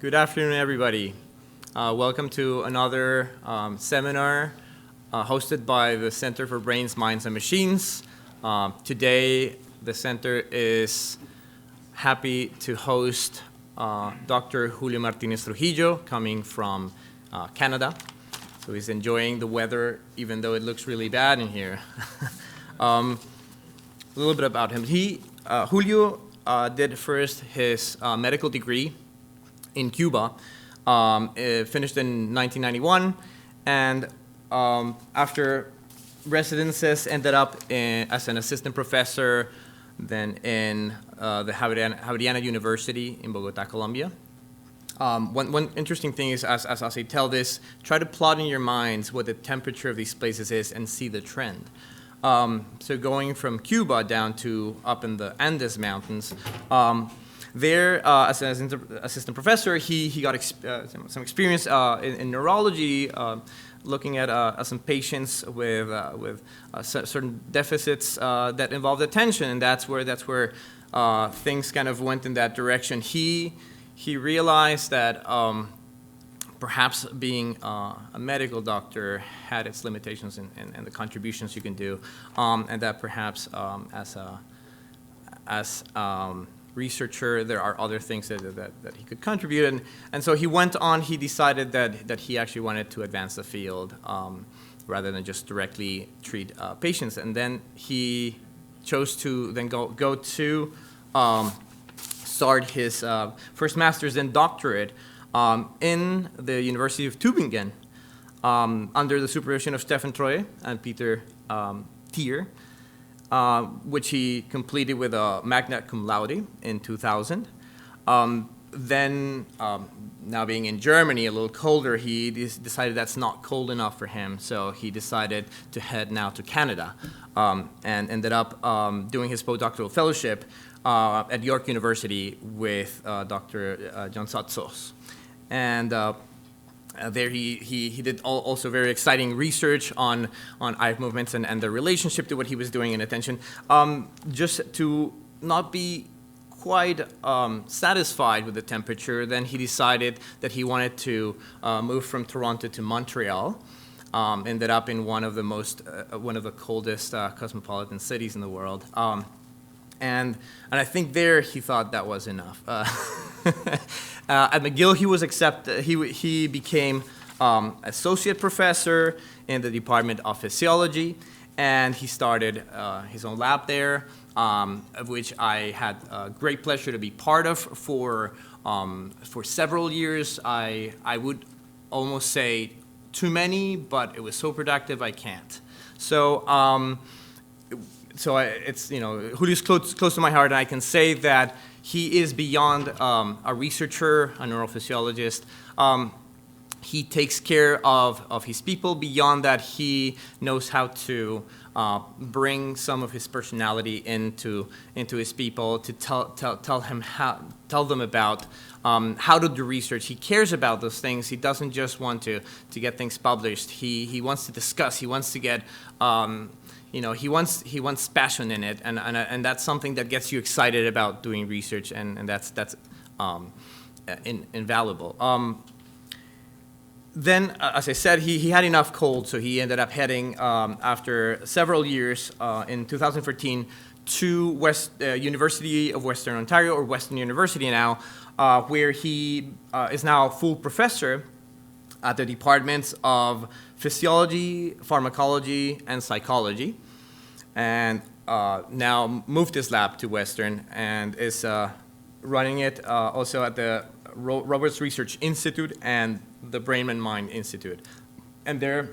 Good afternoon, everybody. Welcome to another seminar hosted by the Center for Brains, Minds, and Machines. Today, the center is happy to host Dr. Julio Martinez-Trujillo, coming from Canada. So he's enjoying the weather, even though it looks really bad in here. A little bit about him. Julio did first his medical degree in Cuba, finished in 1991, and after residences ended up as an assistant professor then in the Javeriana University in Bogota, Colombia. One interesting thing is, as I tell this, try to plot in your minds what the temperature of these places is and see the trend. So going from Cuba down to up in the Andes Mountains, there, as an assistant professor, he got some experience in neurology, looking at some patients with certain deficits that involved attention, and that's where things kind of went in that direction. He realized that perhaps being a medical doctor had its limitations and the contributions you can do, and that perhaps as researcher, there are other things that he could contribute, and so he went on. He decided that he actually wanted to advance the field rather than just directly treat patients, and then he chose to then go to start his first master's and doctorate in the University of Tübingen under the supervision of Stefan Troje and Peter Thier, which he completed with a magna cum laude in 2000. Then, now being in Germany, a little colder, he decided that's not cold enough for him, so he decided to head now to Canada, and ended up doing his postdoctoral fellowship at York University with Dr. John Satzos. And there he did also very exciting research on eye movements and the relationship to what he was doing in attention. Just to not be quite satisfied with the temperature, then he decided that he wanted to move from Toronto to Montreal. Ended up in one of the coldest cosmopolitan cities in the world. And I think there he thought that was enough. At McGill, he was accepted. He became associate professor in the Department of Physiology, and he started his own lab there, of which I had great pleasure to be part of for several years. I would almost say too many, but it was so productive I can't. So. It's, Julio's close to my heart, and I can say that he is beyond a researcher, a neurophysiologist. He takes care of his people. Beyond that, he knows how to bring some of his personality into his people, to tell them about how to do research. He cares about those things. He doesn't just want to get things published. He wants to discuss. He wants to get he wants passion in it, and that's something that gets you excited about doing research, and that's invaluable. Then, as I said, he had enough cold, so he ended up heading after several years in 2014 to University of Western Ontario, or Western University now, where he is now a full professor at the departments of Physiology, Pharmacology, and Psychology, and now moved his lab to Western and is running it also at the Robarts Research Institute and the Brain and Mind Institute. And there,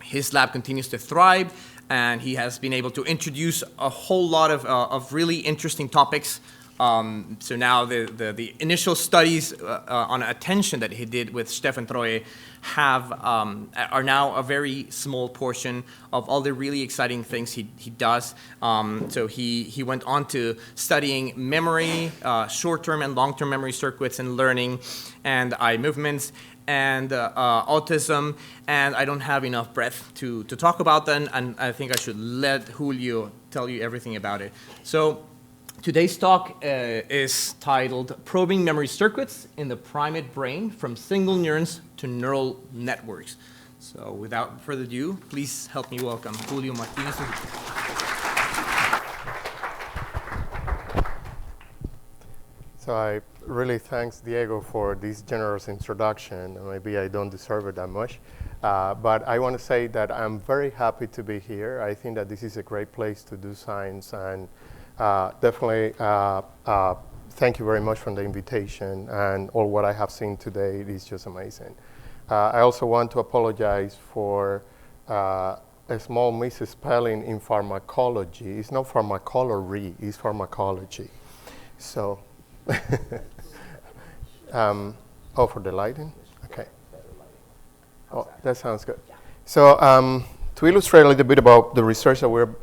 his lab continues to thrive, and he has been able to introduce a whole lot of really interesting topics. So now the initial studies on attention that he did with Stefan Troje are now a very small portion of all the really exciting things he does. So he went on to studying memory, short-term and long-term memory circuits and learning, and eye movements, and autism, and I don't have enough breath to talk about them, and I think I should let Julio tell you everything about it. So Today's talk is titled Probing Memory Circuits in the Primate Brain from Single Neurons to Neural Networks. So without further ado, please help me welcome Julio Martinez. So I really thanks Diego for this generous introduction. Maybe I don't deserve it that much, but I want to say that I'm very happy to be here. I think that this is a great place to do science, and definitely thank you very much for the invitation, and all what I have seen today is just amazing. I also want to apologize for a small misspelling in pharmacology. It's not pharmacology, it's pharmacology. So, oh, for the lighting? Okay. Oh, that sounds good. So, to illustrate a little bit about the research that we'll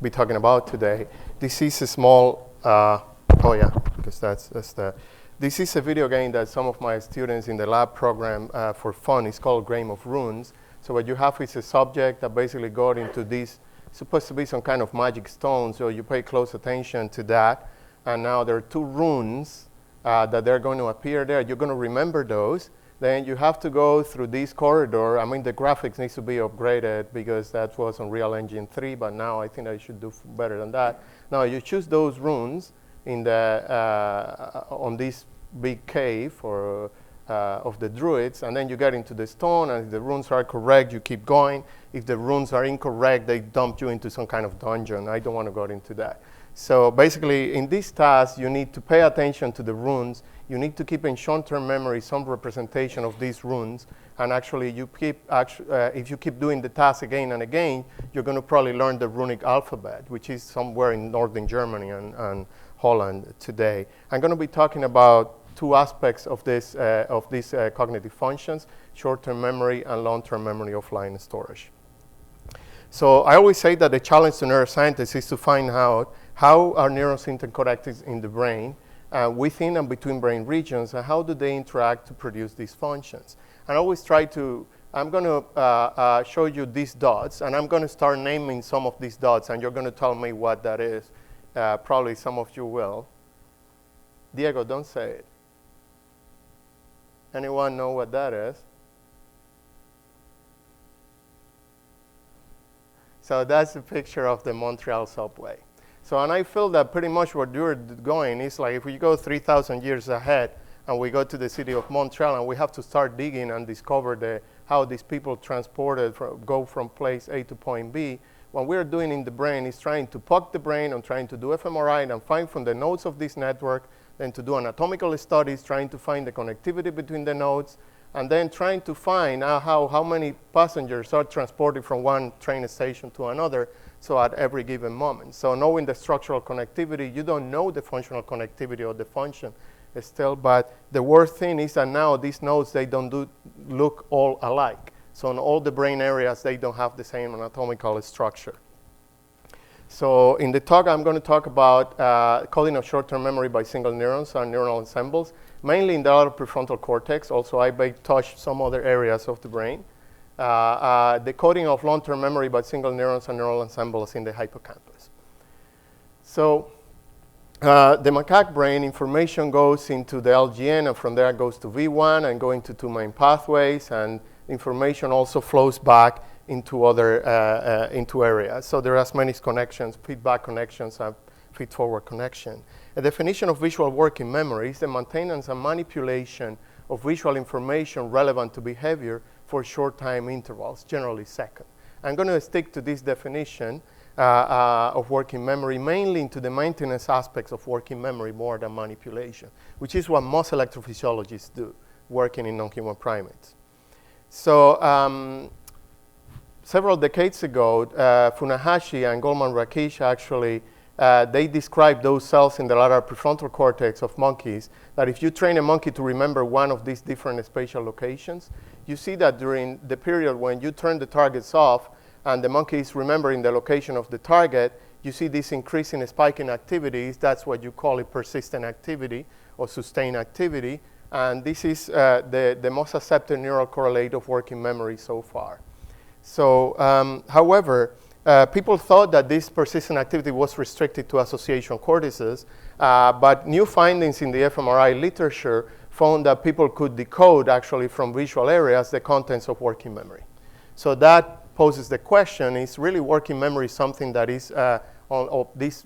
be talking about today, this is a small, oh yeah, because that's the, this is a video game that some of my students in the lab program for fun. It's called Game of Runes. So what you have is a subject that basically got into this, supposed to be some kind of magic stone, so you pay close attention to that. And now there are 2 runes that they're going to appear there. You're going to remember those. Then you have to go through this corridor. I mean, the graphics needs to be upgraded because that was on Real Engine 3, but now I think I should do better than that. Now you choose those runes in the, on this big cave or, of the druids, and then you get into the stone, and if the runes are correct, you keep going. If the runes are incorrect, they dump you into some kind of dungeon. I don't want to go into that. So basically, in this task, you need to pay attention to the runes. You need to keep in short-term memory some representation of these runes. And actually, you keep if you keep doing the task again and again, you're going to probably learn the runic alphabet, which is somewhere in northern Germany and Holland today. I'm going to be talking about 2 aspects of this cognitive functions: short-term memory and long-term memory offline storage. So I always say that the challenge to neuroscientists is to find out how are neurons interconnected in the brain, within and between brain regions, and how do they interact to produce these functions. And I always try to, I'm going to show you these dots, and I'm going to start naming some of these dots, and you're going to tell me what that is. Probably some of you will. Diego, don't say it. Anyone know what that is? So that's a picture of the Montreal subway. So, and I feel that pretty much what you're going is like if we go 3,000 years ahead and we go to the city of Montreal and we have to start digging and discover how these people transported, go from place A to point B, what we're doing in the brain is trying to poke the brain and trying to do fMRI and find from the nodes of this network, then to do anatomical studies, trying to find the connectivity between the nodes, and then trying to find how many passengers are transported from one train station to another, so at every given moment. So knowing the structural connectivity, you don't know the functional connectivity of the function still, but the worst thing is that now these nodes, they don't look all alike. So in all the brain areas, they don't have the same anatomical structure. So in the talk, I'm going to talk about coding of short-term memory by single neurons and neural ensembles, mainly in the outer prefrontal cortex. Also, I may touch some other areas of the brain. The coding of long-term memory by single neurons and neural ensembles in the hippocampus. So the macaque brain information goes into the LGN, and from there it goes to V1 and going to 2 main pathways, and information also flows back into other into areas. So there are as many connections, feedback connections, and feed-forward connection. A definition of visual working memory is the maintenance and manipulation of visual information relevant to behavior for short time intervals, generally second. I'm going to stick to this definition of working memory, mainly into the maintenance aspects of working memory more than manipulation, which is what most electrophysiologists do, working in non-human primates. So several decades ago, Funahashi and Goldman Rakesh actually, they described those cells in the lateral prefrontal cortex of monkeys, that if you train a monkey to remember one of these different spatial locations, you see that during the period when you turn the targets off and the monkey is remembering the location of the target, you see this increase in spiking activities. That's what you call it persistent activity or sustained activity. And this is the most accepted neural correlate of working memory so far. So, however, People thought that this persistent activity was restricted to association cortices, but new findings in the fMRI literature found that people could decode actually from visual areas the contents of working memory. So that poses the question, is really working memory something that is of these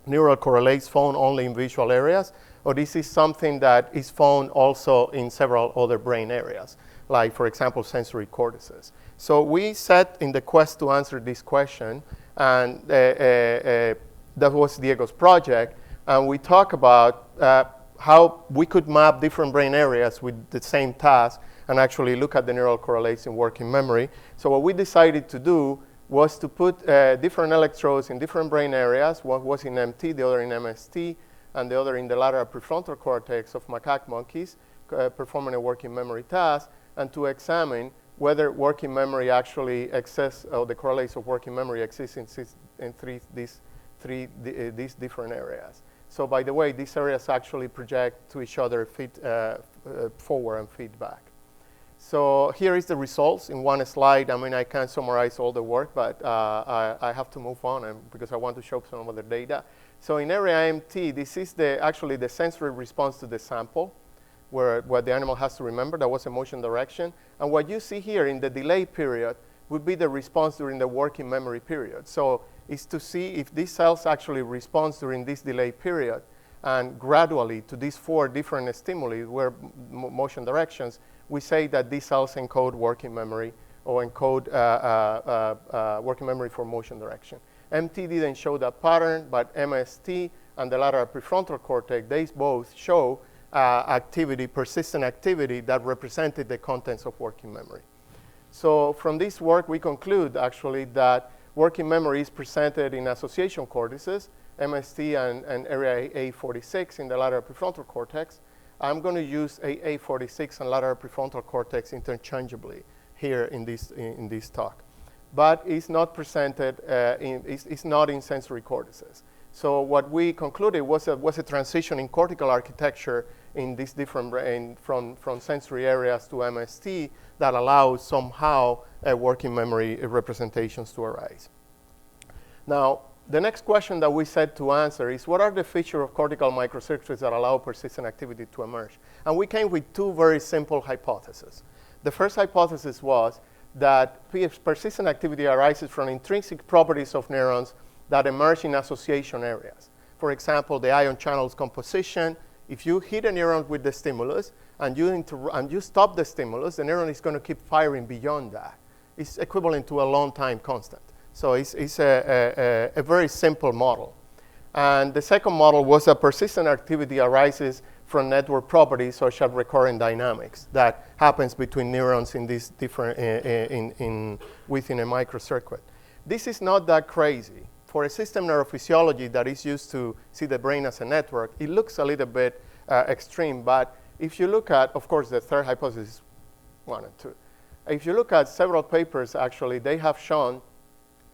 neural correlates found only in visual areas, or this is something that is found also in several other brain areas, like, for example, sensory cortices. So we set in the quest to answer this question, and that was Diego's project, and we talk about how we could map different brain areas with the same task and actually look at the neural correlates in working memory. So what we decided to do was to put different electrodes in different brain areas. One was in MT, the other in MST, and the other in the lateral prefrontal cortex of macaque monkeys, performing a working memory task, and to examine whether working memory actually exists, or the correlates of working memory exist in these different areas. So by the way, these areas actually project to each other, forward and feedback. So here is the results in one slide. I mean, I can't summarize all the work, but I have to move on because I want to show some of the data. So in area MT, this is actually the sensory response to the sample, where what the animal has to remember. That was a motion direction. And what you see here in the delay period would be the response during the working memory period. So it's to see if these cells actually respond during this delay period and gradually to these 4 different stimuli where motion directions, we say that these cells encode working memory or encode working memory for motion direction. MT didn't show that pattern, but MST and the lateral prefrontal cortex, they both show activity, persistent activity that represented the contents of working memory. So from this work, we conclude actually that working memory is presented in association cortices, MST and area A46 in the lateral prefrontal cortex. I'm going to use A46 and lateral prefrontal cortex interchangeably here in this talk. But it's not presented, it's not in sensory cortices. So what we concluded was a transition in cortical architecture in these different from sensory areas to MST that allows somehow working memory representations to arise. Now, the next question that we set to answer is, what are the features of cortical microcircuits that allow persistent activity to emerge? And we came with 2 very simple hypotheses. The first hypothesis was that persistent activity arises from intrinsic properties of neurons that emerge in association areas. For example, the ion channels composition. If you hit a neuron with the stimulus and you stop the stimulus, the neuron is going to keep firing beyond that. It's equivalent to a long time constant. So it's a very simple model. And the second model was that persistent activity arises from network properties such as recurrent dynamics that happens between neurons in these different within a microcircuit. This is not that crazy. For a system neurophysiology that is used to see the brain as a network, it looks a little bit extreme. But if you look at, of course, the third hypothesis, 1 and 2. If you look at several papers, actually, they have shown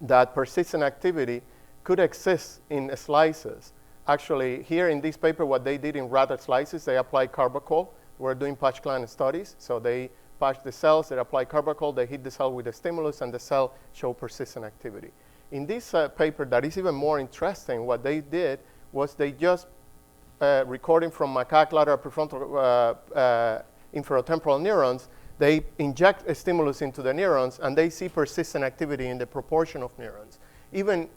that persistent activity could exist in slices. Actually, here in this paper, what they did in rat slices, they applied carbachol. We're doing patch clan studies. So they patch the cells, they apply carbachol, they hit the cell with a stimulus, and the cell show persistent activity. In this paper that is even more interesting, what they did was they just, recording from macaque lateral prefrontal inferotemporal neurons, they inject a stimulus into the neurons, and they see persistent activity in the proportion of neurons, even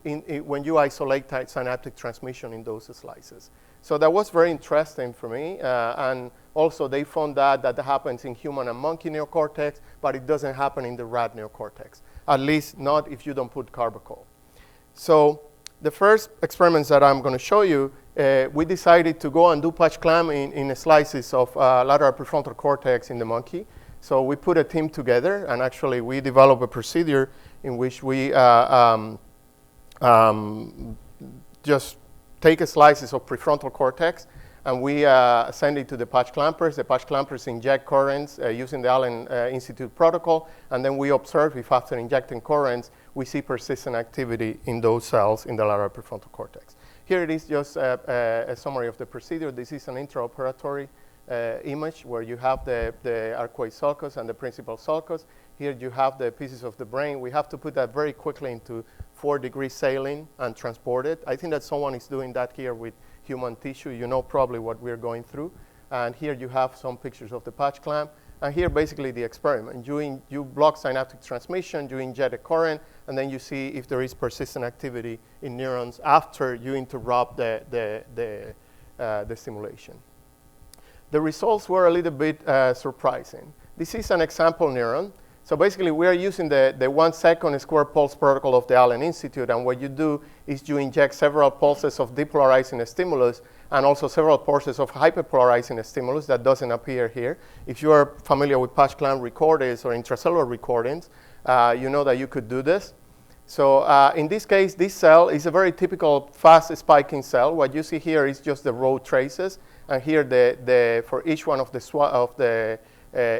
when you isolate synaptic transmission in those slices. So that was very interesting for me. And also, they found that happens in human and monkey neocortex, but it doesn't happen in the rat neocortex, at least not if you don't put carbachol. So the first experiments that I'm going to show you, we decided to go and do patch clamp in slices of lateral prefrontal cortex in the monkey. So we put a team together, and actually we developed a procedure in which we just take slices of prefrontal cortex, and we send it to the patch clampers. The patch clampers inject currents using the Allen Institute protocol, and then we observe if after injecting currents, we see persistent activity in those cells in the lateral prefrontal cortex. Here it is just a summary of the procedure. This is an intraoperatory image where you have the arcuate sulcus and the principal sulcus. Here you have the pieces of the brain. We have to put that very quickly into 4-degree saline and transport it. I think that someone is doing that here with human tissue. You know probably what we're going through. And here you have some pictures of the patch clamp. And here basically the experiment. You block synaptic transmission, you inject a current, and then you see if there is persistent activity in neurons after you interrupt the stimulation. The results were a little bit surprising. This is an example neuron. So basically, we are using the 1 second square pulse protocol of the Allen Institute, and what you do is you inject several pulses of depolarizing stimulus and also several pulses of hyperpolarizing stimulus that doesn't appear here. If you are familiar with patch clamp recordings or intracellular recordings, you know that you could do this. So in this case, this cell is a very typical fast spiking cell. What you see here is just the raw traces, and here for each one of the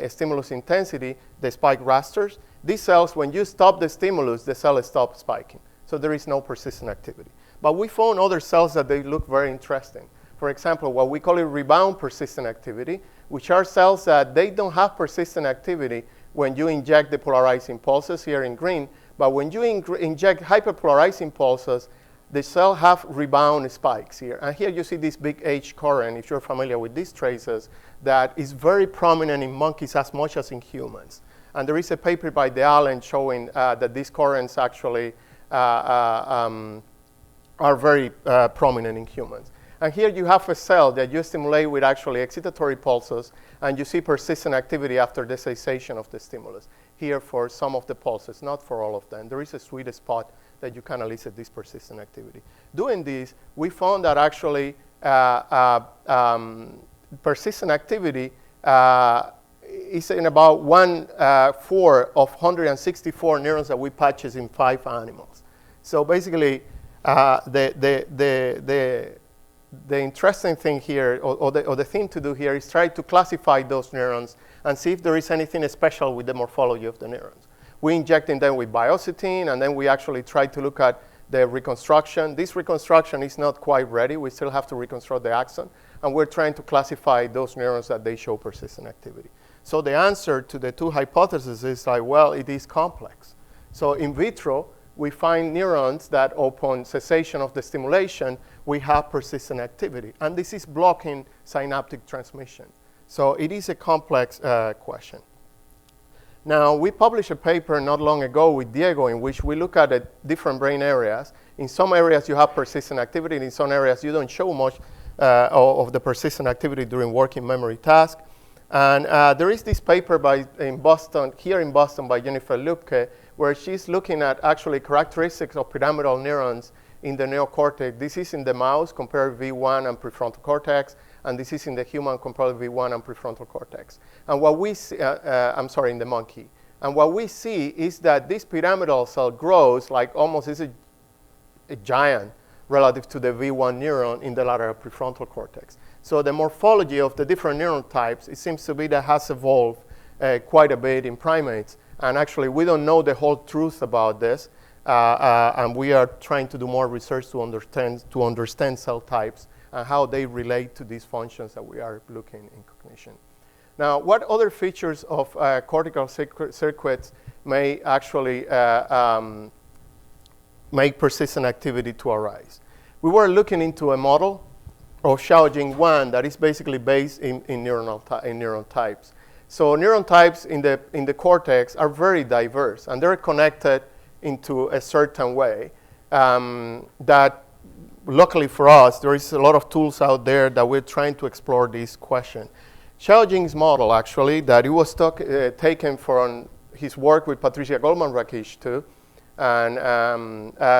stimulus intensity, the spike rasters. These cells, when you stop the stimulus, the cell stops spiking. So there is no persistent activity. But we found other cells that they look very interesting. For example, what we call it rebound persistent activity, which are cells that they don't have persistent activity when you inject the polarizing pulses here in green, but when you inject hyperpolarizing pulses, the cell have rebound spikes here. And here you see this big H current, if you're familiar with these traces, that is very prominent in monkeys as much as in humans. And there is a paper by De Allen showing that these currents actually are very prominent in humans. And here you have a cell that you stimulate with actually excitatory pulses, and you see persistent activity after the cessation of the stimulus. Here for some of the pulses, not for all of them. There is a sweet spot that you can elicit this persistent activity. Doing this, we found that actually persistent activity is in about 1/4 of 164 neurons that we patches in 5 animals. So basically, the interesting thing here, or the thing to do here, is try to classify those neurons and see if there is anything special with the morphology of the neurons. We injected them with biocytine, and then we actually tried to look at the reconstruction. This reconstruction is not quite ready. We still have to reconstruct the axon, and we're trying to classify those neurons that they show persistent activity. So the answer to the 2 hypotheses is like, well, it is complex. So in vitro, we find neurons that upon cessation of the stimulation, we have persistent activity. And this is blocking synaptic transmission. So it is a complex question. Now, we published a paper not long ago with Diego in which we look at different brain areas. In some areas, you have persistent activity. In some areas, you don't show much of the persistent activity during working memory tasks. And there is this paper here in Boston by Jennifer Lupke, where she's looking at actually characteristics of pyramidal neurons in the neocortex. This is in the mouse compared V1 and prefrontal cortex, and this is in the human compared V1 and prefrontal cortex. And what we see, in the monkey. And what we see is that this pyramidal cell grows like almost is a giant relative to the V1 neuron in the lateral prefrontal cortex. So the morphology of the different neuron types, it seems to be that has evolved quite a bit in primates. And actually, we don't know the whole truth about this. And we are trying to do more research to understand cell types and how they relate to these functions that we are looking in cognition. Now, what other features of cortical circuits may actually make persistent activity to arise? We were looking into a model of Xiaojing 1 that is basically based in neuron types. So neuron types in the cortex are very diverse, and they're connected into a certain way that, luckily for us, there is a lot of tools out there that we're trying to explore this question. Xiaojing's model, actually, that it was taken from his work with Patricia Goldman-Rakic, too, and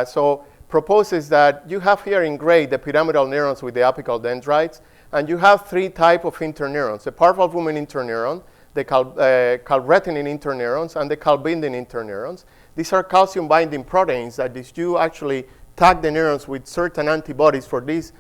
so proposes that you have here in gray the pyramidal neurons with the apical dendrites, and you have 3 types of interneurons: the parvalbumin interneuron, the calretinin interneurons, and the calbindin interneurons. These are calcium-binding proteins that if you actually tag the neurons with certain antibodies for these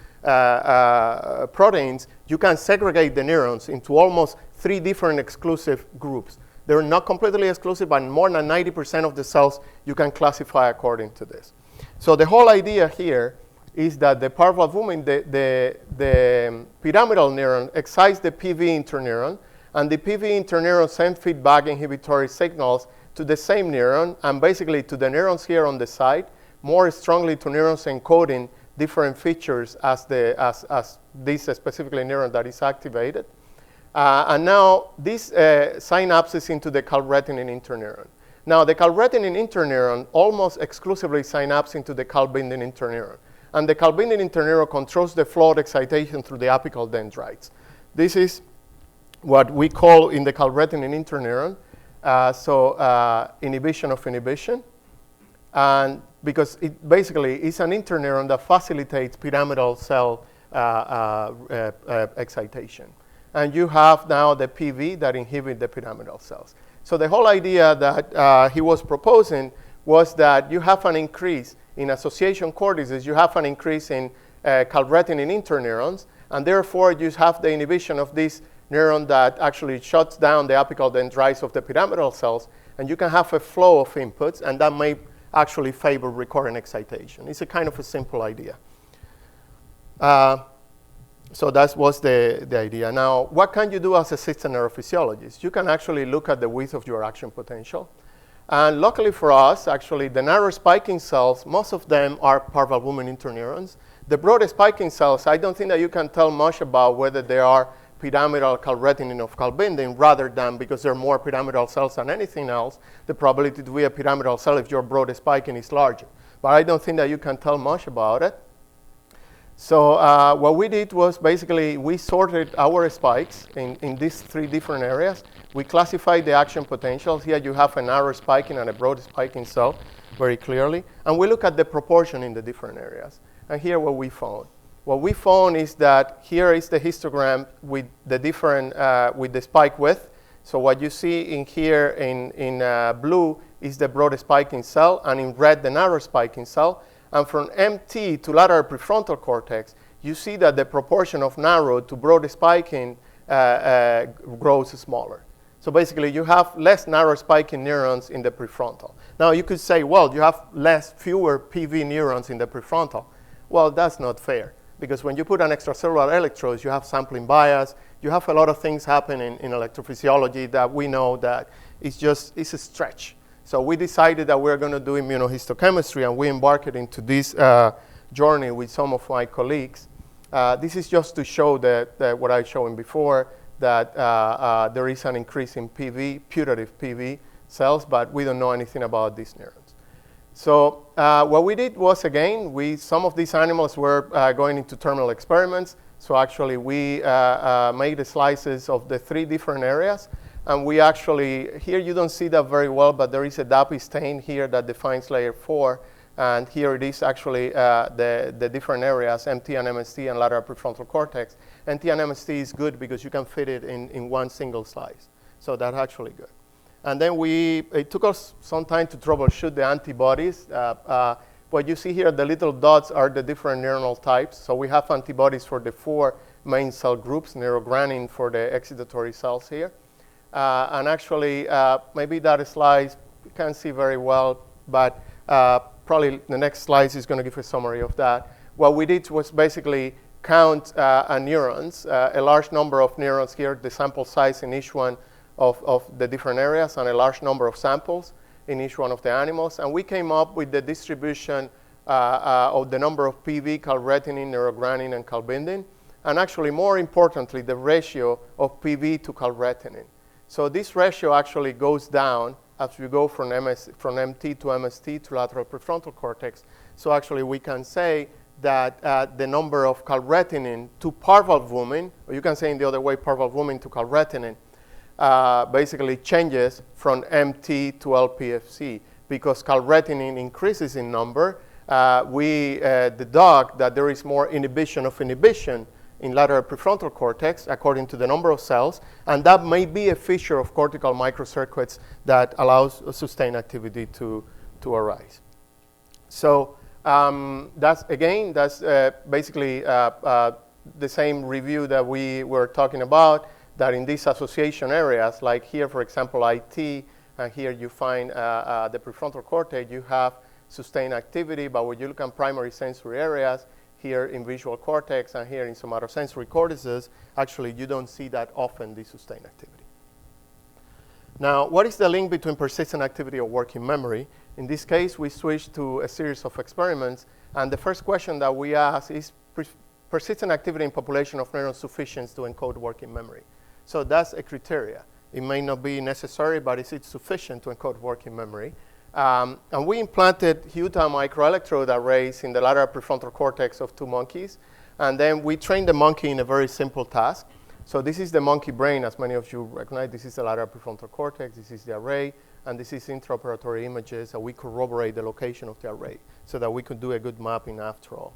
proteins, you can segregate the neurons into almost 3 different exclusive groups. They're not completely exclusive, but more than 90% of the cells you can classify according to this. So the whole idea here is that the parvalbumin, the pyramidal neuron, excites the PV interneuron, and the PV interneuron sends feedback inhibitory signals to the same neuron, and basically to the neurons here on the side, more strongly to neurons encoding different features as this specifically neuron that is activated. And now this synapses into the calretinin interneuron. Now the calretinin interneuron almost exclusively synapses into the calbindin interneuron. And the calbindin interneuron controls the flow of excitation through the apical dendrites. This is what we call in the calretinin interneuron, inhibition of inhibition. And because it basically is an interneuron that facilitates pyramidal cell excitation. And you have now the PV that inhibit the pyramidal cells. So the whole idea that he was proposing was that you have an increase in association cortices, you have an increase in calretinin interneurons, and therefore you have the inhibition of this neuron that actually shuts down the apical dendrites of the pyramidal cells, and you can have a flow of inputs, and that may actually favor recurrent excitation. It's a kind of a simple idea. So that was the idea. Now, what can you do as a system neurophysiologist? You can actually look at the width of your action potential. And luckily for us, actually, the narrow spiking cells, most of them are parvalbumin interneurons. The broad spiking cells, I don't think that you can tell much about whether they are pyramidal calretinin of calbindin, rather than because they're more pyramidal cells than anything else, the probability to be a pyramidal cell if your broad spiking is larger. But I don't think that you can tell much about it. So what we did was basically we sorted our spikes in these three different areas. We classified the action potentials. Here you have a narrow spiking and a broad spiking cell very clearly. And we look at the proportion in the different areas. And here what we found. What we found is that here is the histogram with the different, with the spike width. So what you see in here in blue is the broad spiking cell, and in red the narrow spiking cell. And from MT to lateral prefrontal cortex, you see that the proportion of narrow to broad spiking grows smaller. So basically, you have less narrow spiking neurons in the prefrontal. Now, you could say, well, you have fewer PV neurons in the prefrontal. Well, that's not fair, because when you put an extracellular electrodes, you have sampling bias. You have a lot of things happening in electrophysiology that we know that it's a stretch. So we decided that we're going to do immunohistochemistry, and we embarked into this journey with some of my colleagues. This is just to show that what I was showing before, that there is an increase in PV, putative PV cells, but we don't know anything about these neurons. So what we did was, again, some of these animals were going into terminal experiments. So actually, we made the slices of the three different areas. And we actually, here you don't see that very well, but there is a DAPI stain here that defines layer 4. And here it is actually the different areas, MT and MST and lateral prefrontal cortex. MT and MST is good because you can fit it in one single slice. So that's actually good. And then it took us some time to troubleshoot the antibodies. What you see here, the little dots are the different neuronal types. So we have antibodies for the 4 main cell groups, neurogranin for the excitatory cells here. And actually, maybe that slide you can't see very well, but probably the next slide is going to give a summary of that. What we did was basically count neurons, a large number of neurons here, the sample size in each one of the different areas, and a large number of samples in each one of the animals. And we came up with the distribution of the number of PV, calretinin, neurogranin, and calbindin, and actually, more importantly, the ratio of PV to calretinin. So this ratio actually goes down as we go from MT to MST to lateral prefrontal cortex. So actually, we can say that the number of calretinin to parvalbumin, or you can say in the other way, parvalbumin to calretinin, basically changes from MT to LPFC. Because calretinin increases in number, we deduct that there is more inhibition of inhibition in lateral prefrontal cortex according to the number of cells, and that may be a feature of cortical microcircuits that allows sustained activity to arise. So that's basically the same review that we were talking about, that in these association areas, like here, for example, IT, and here you find the prefrontal cortex, you have sustained activity, but when you look at primary sensory areas, here in visual cortex and here in somatosensory cortices, actually you don't see that often, the sustained activity. Now, what is the link between persistent activity or working memory? In this case, we switched to a series of experiments, and the first question that we ask is persistent activity in population of neurons sufficient to encode working memory? So that's a criteria. It may not be necessary, but is it sufficient to encode working memory? And we implanted Utah microelectrode arrays in the lateral prefrontal cortex of 2 monkeys, and then we trained the monkey in a very simple task. So this is the monkey brain, as many of you recognize. This is the lateral prefrontal cortex, this is the array, and this is intraoperatorial images, and we corroborate the location of the array so that we could do a good mapping after all.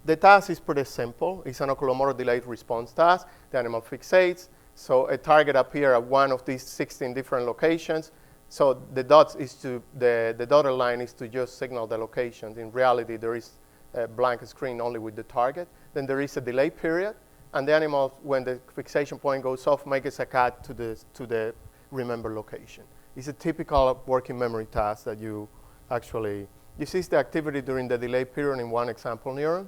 The task is pretty simple. It's an oculomotor delayed response task. The animal fixates, so a target appears at one of these 16 different locations. So the dots is the dotted line is to just signal the locations. In reality, there is a blank screen only with the target. Then there is a delay period, and the animal, when the fixation point goes off, makes a cut to the remember location. It's a typical working memory task that you actually, this is the activity during the delay period in one example neuron.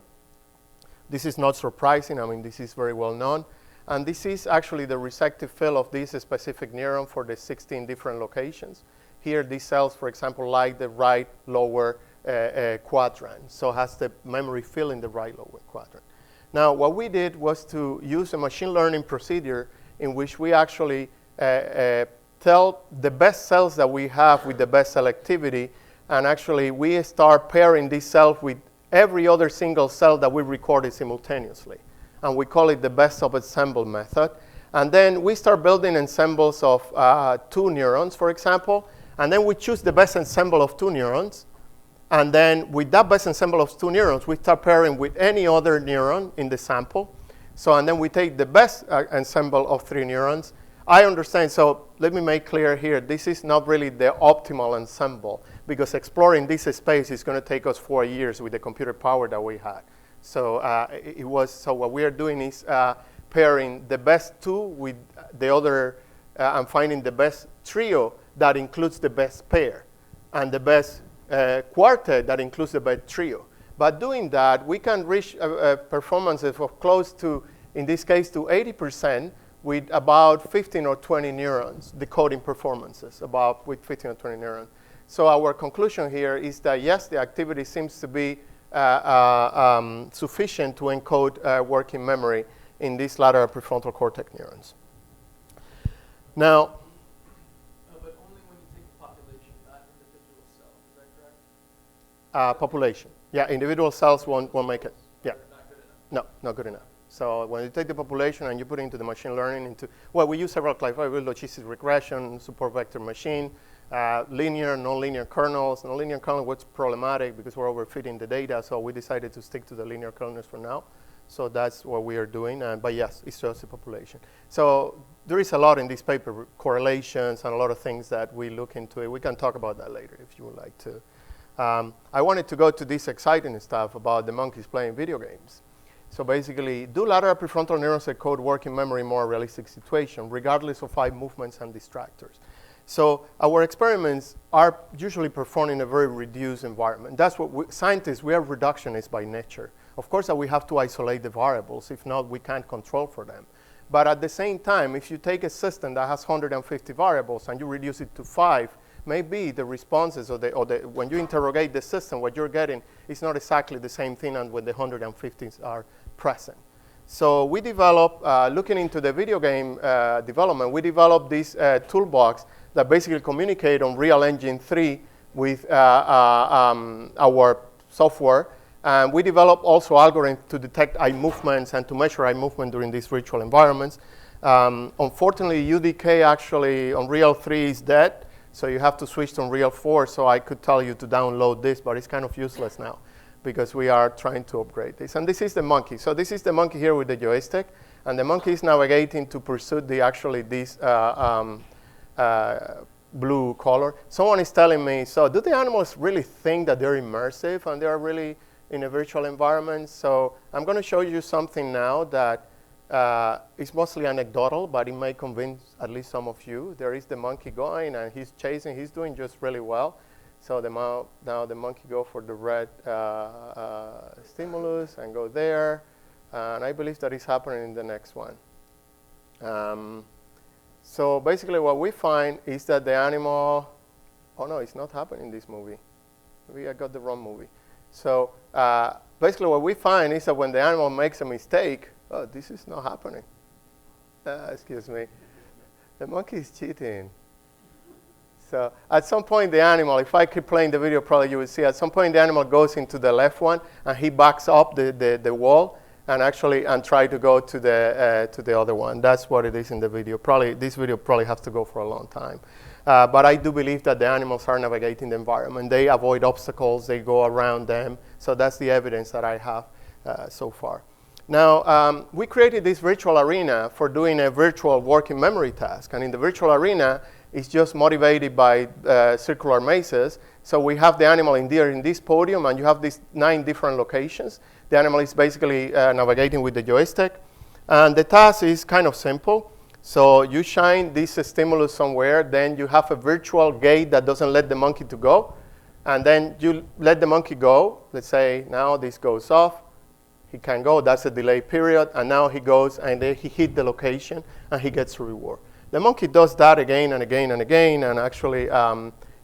This is not surprising. I mean, this is very well known. And this is actually the resective field of this specific neuron for the 16 different locations. Here, these cells, for example, like the right lower quadrant, so has the memory field in the right lower quadrant. Now, what we did was to use a machine learning procedure in which we actually tell the best cells that we have with the best selectivity, and actually we start pairing these cells with every other single cell that we recorded simultaneously. And we call it the best of ensemble method. And then we start building ensembles of 2 neurons, for example, and then we choose the best ensemble of 2 neurons. And then with that best ensemble of 2 neurons, we start pairing with any other neuron in the sample. So, and then we take the best ensemble of 3 neurons. I understand, so let me make clear here, this is not really the optimal ensemble, because exploring this space is going to take us 4 years with the computer power that we had. So so what we are doing is pairing the best 2 with the other, and finding the best trio that includes the best pair, and the best quartet that includes the best trio. By doing that, we can reach performances of close to, in this case, to 80% with about 15 or 20 neurons, decoding performances, about with 15 or 20 neurons. So our conclusion here is that, yes, the activity seems to be sufficient to encode working memory in these lateral prefrontal cortex neurons. Now, but only when you take a population, not individual cells. Is that correct? Population. Yeah, individual cells won't make it. Yeah. Not good enough. No, not good enough. So when you take the population and you put it into the machine learning, well, we use several classifiers: logistic regression, support vector machine, linear, nonlinear kernels. Nonlinear kernel was problematic because we're overfitting the data, so we decided to stick to the linear kernels for now. So that's what we are doing, but yes, it's just the population. So there is a lot in this paper, correlations and a lot of things that we look into it. We can talk about that later if you would like to. I wanted to go to this exciting stuff about the monkeys playing video games. So basically, do lateral prefrontal neurons encode working memory in more realistic situation, regardless of eye movements and distractors? So our experiments are usually performed in a very reduced environment. That's what scientists, we are reductionists by nature. Of course, we have to isolate the variables. If not, we can't control for them. But at the same time, if you take a system that has 150 variables and you reduce it to 5, maybe the responses when you interrogate the system, what you're getting is not exactly the same thing as when the 150s are present. So we developed, looking into the video game development, we developed this toolbox that basically communicate on Real Engine 3 with our software. And we developed also algorithms to detect eye movements and to measure eye movement during these virtual environments. Unfortunately, UDK actually on Real 3 is dead. So you have to switch to Unreal 4. So I could tell you to download this, but it's kind of useless now because we are trying to upgrade this. And this is the monkey. So this is the monkey here with the joystick. And the monkey is navigating to pursue this blue color. Someone is telling me, so do the animals really think that they're immersive and they're really in a virtual environment? So I'm going to show you something now that is mostly anecdotal, but it may convince at least some of you. There is the monkey going, and he's chasing. He's doing just really well. So now the monkey go for the red stimulus and go there. And I believe that is happening in the next one. So basically what we find is that the animal, oh no, it's not happening in this movie. Maybe I got the wrong movie. So basically what we find is that when the animal makes a mistake, oh, this is not happening. Excuse me. The monkey is cheating. So at some point the animal, if I keep playing the video, probably you will see, at some point the animal goes into the left one and he backs up the wall and try to go to the other one. That's what it is in the video. Probably this video probably has to go for a long time. But I do believe that the animals are navigating the environment. They avoid obstacles. They go around them. So that's the evidence that I have so far. Now, we created this virtual arena for doing a virtual working memory task. And in the virtual arena, it's just motivated by circular mazes. So we have the animal in this podium, and you have these 9 different locations. The animal is basically navigating with the joystick. And the task is kind of simple. So you shine this stimulus somewhere, then you have a virtual gate that doesn't let the monkey to go. And then you let the monkey go. Let's say now this goes off. He can go. That's a delay period. And now he goes, and then he hit the location, and he gets a reward. The monkey does that again and again and again, and actually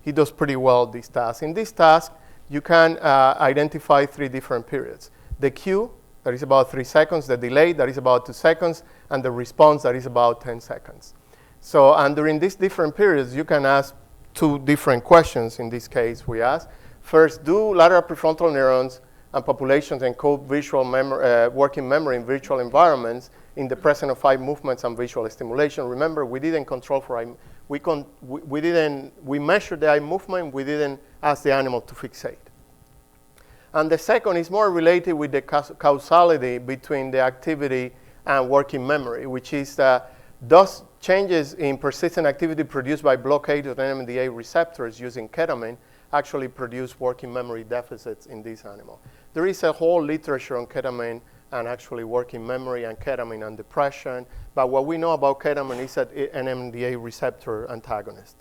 he does pretty well this task. In this task, you can identify 3 different periods. The cue, that is about 3 seconds, the delay, that is about 2 seconds, and the response, that is about 10 seconds. So, and during these different periods, you can ask 2 different questions. In this case, we ask, first, do lateral prefrontal neurons and populations encode visual working memory in virtual environments in the presence of eye movements and visual stimulation? Remember, we didn't control for eye. We measured the eye movement. We didn't ask the animal to fixate. And the second is more related with the causality between the activity and working memory, which is does changes in persistent activity produced by blockade of NMDA receptors using ketamine actually produce working memory deficits in this animal. There is a whole literature on ketamine and actually working memory and ketamine and depression. But what we know about ketamine is that it's an NMDA receptor antagonist.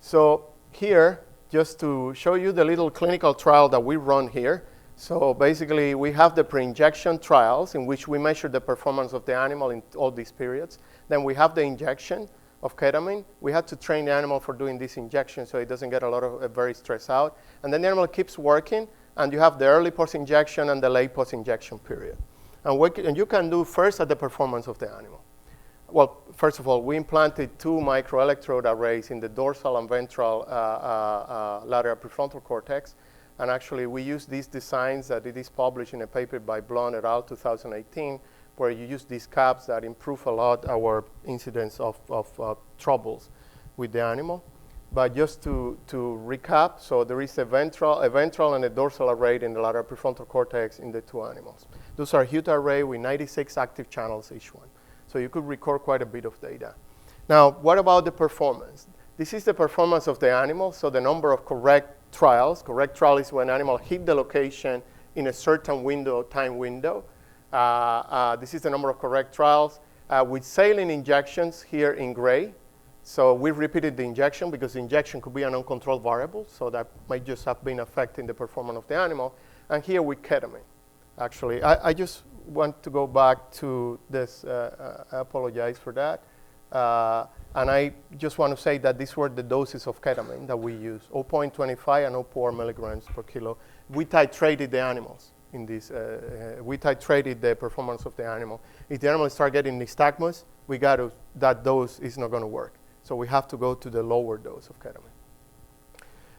So here, just to show you the little clinical trial that we run here. So basically, we have the pre-injection trials in which we measure the performance of the animal in all these periods. Then we have the injection of ketamine. We had to train the animal for doing this injection so it doesn't get a lot of very stressed out. And then the animal keeps working, and you have the early post-injection and the late post-injection period. And you can do first at the performance of the animal. Well, first of all, we implanted 2 microelectrode arrays in the dorsal and ventral lateral prefrontal cortex. And actually, we use these designs that it is published in a paper by Blum et al. 2018, where you use these caps that improve a lot our incidence of troubles with the animal. But just to recap, so there is a ventral and a dorsal array in the lateral prefrontal cortex in the 2 animals. Those are huge array with 96 active channels each one. So you could record quite a bit of data. Now, what about the performance? This is the performance of the animal, so the number of correct trials. Correct trial is when animal hit the location in a certain time window. This is the number of correct trials with saline injections here in gray. So we repeated the injection because the injection could be an uncontrolled variable, so that might just have been affecting the performance of the animal. And here with ketamine. Actually, I just want to go back to this. I apologize for that. And I just want to say that these were the doses of ketamine that we used, 0.25 and 0.4 milligrams per kilo. We titrated the animals in this. We titrated the performance of the animal. If the animal start getting nystagmus, that dose is not going to work. So we have to go to the lower dose of ketamine.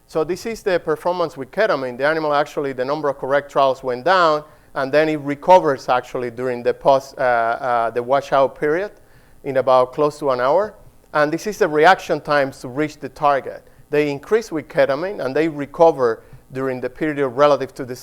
So this is the performance with ketamine. The animal actually, the number of correct trials went down, and then it recovers actually during the the washout period in about close to an hour. And this is the reaction times to reach the target. They increase with ketamine, and they recover during the period relative to the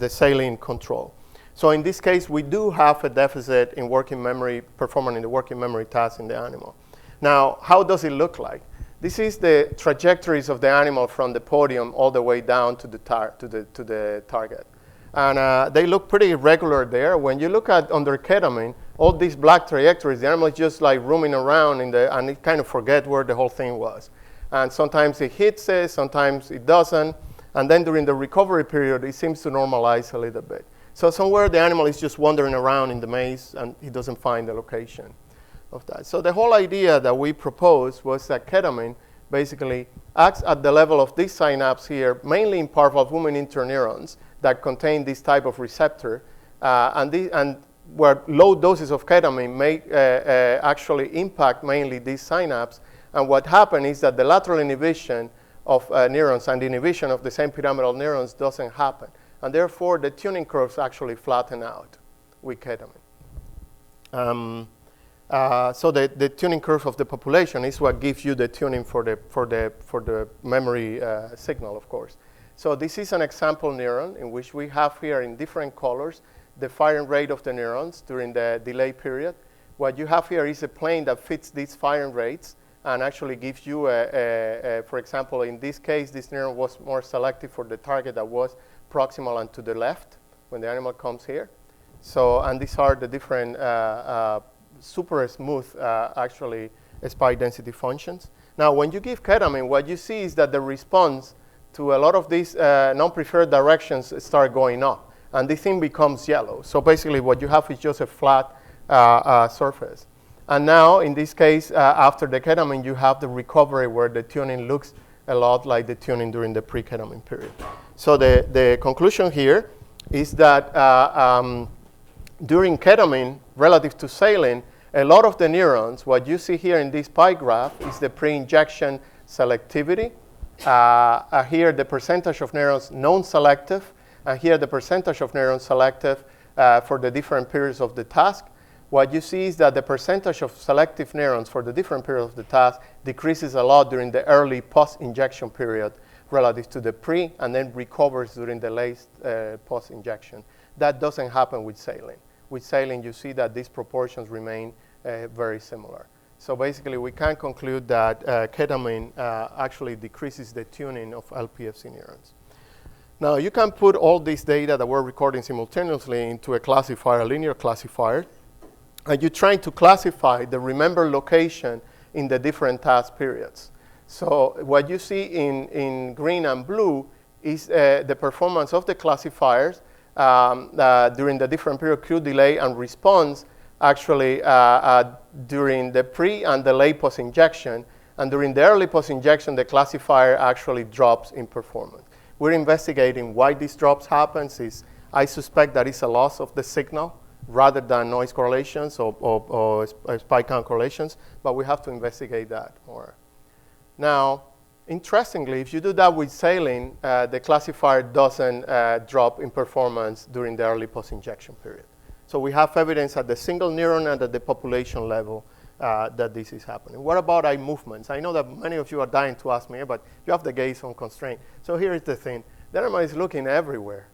saline control. So in this case, we do have a deficit in working memory, performance in the working memory task in the animal. Now, how does it look like? This is the trajectories of the animal from the podium all the way down to the target. And they look pretty irregular there. When you look at under ketamine, all these black trajectories, the animal is just like roaming around and it kind of forget where the whole thing was. And sometimes it hits it, sometimes it doesn't. And then during the recovery period, it seems to normalize a little bit. So somewhere the animal is just wandering around in the maze and he doesn't find the location. of that. So the whole idea that we proposed was that ketamine basically acts at the level of this synapse here, mainly in part albumin interneurons that contain this type of receptor, and where low doses of ketamine may actually impact mainly this synapse. And what happened is that the lateral inhibition of neurons and the inhibition of the same pyramidal neurons doesn't happen. And therefore, the tuning curves actually flatten out with ketamine. So the tuning curve of the population is what gives you the tuning for the memory signal, of course. So this is an example neuron in which we have here in different colors the firing rate of the neurons during the delay period. What you have here is a plane that fits these firing rates and actually gives you, for example, in this case, this neuron was more selective for the target that was proximal and to the left when the animal comes here. So, and these are the different super smooth, actually, spike density functions. Now, when you give ketamine, what you see is that the response to a lot of these non-preferred directions start going up, and the thing becomes yellow. So basically, what you have is just a flat surface. And now, in this case, after the ketamine, you have the recovery where the tuning looks a lot like the tuning during the pre-ketamine period. So the conclusion here is that during ketamine, relative to saline, a lot of the neurons, what you see here in this pie graph is the pre-injection selectivity. Here, the percentage of neurons non-selective, and here the percentage of neurons selective for the different periods of the task. What you see is that the percentage of selective neurons for the different periods of the task decreases a lot during the early post-injection period relative to the pre, and then recovers during the late post-injection. That doesn't happen with saline. With saline, you see that these proportions remain very similar. So basically, we can conclude that ketamine actually decreases the tuning of LPFC neurons. Now, you can put all this data that we're recording simultaneously into a classifier, a linear classifier, and you're trying to classify the remember location in the different task periods. So what you see in green and blue is the performance of the classifiers during the different period Q delay and response, actually during the pre and the late post-injection. And during the early post-injection, the classifier actually drops in performance. We're investigating why these drops happens. I suspect that it's a loss of the signal rather than noise correlations or spike count correlations, but we have to investigate that more. Now, interestingly, if you do that with saline, the classifier doesn't drop in performance during the early post-injection period. So we have evidence at the single neuron and at the population level that this is happening. What about eye movements? I know that many of you are dying to ask me, but you have the gaze on constraint. So here is the thing. The animal is looking everywhere.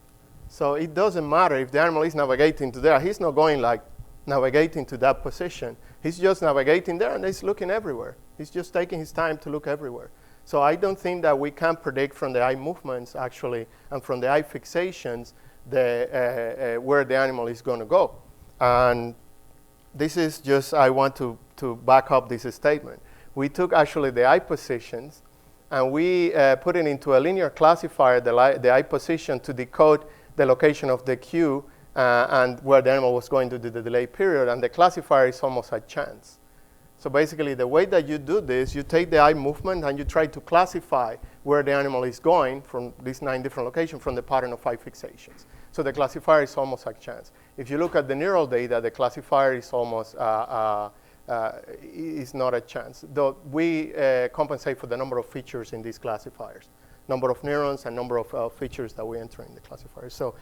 So it doesn't matter if the animal is navigating to there. He's not going like navigating to that position. He's just navigating there, and he's looking everywhere. He's just taking his time to look everywhere. So I don't think that we can predict from the eye movements, actually, and from the eye fixations, where the animal is going to go. And this is just, I want to back up this statement. We took, actually, the eye positions, and we put it into a linear classifier, the eye position, to decode the location of the cue and where the animal was going to do the delay period, and the classifier is almost a chance. So basically, the way that you do this, you take the eye movement and you try to classify where the animal is going from these 9 different locations from the pattern of eye fixations. So the classifier is almost a chance. If you look at the neural data, the classifier is almost is not a chance, though we compensate for the number of features in these classifiers, number of neurons and number of features that we enter in the classifier. So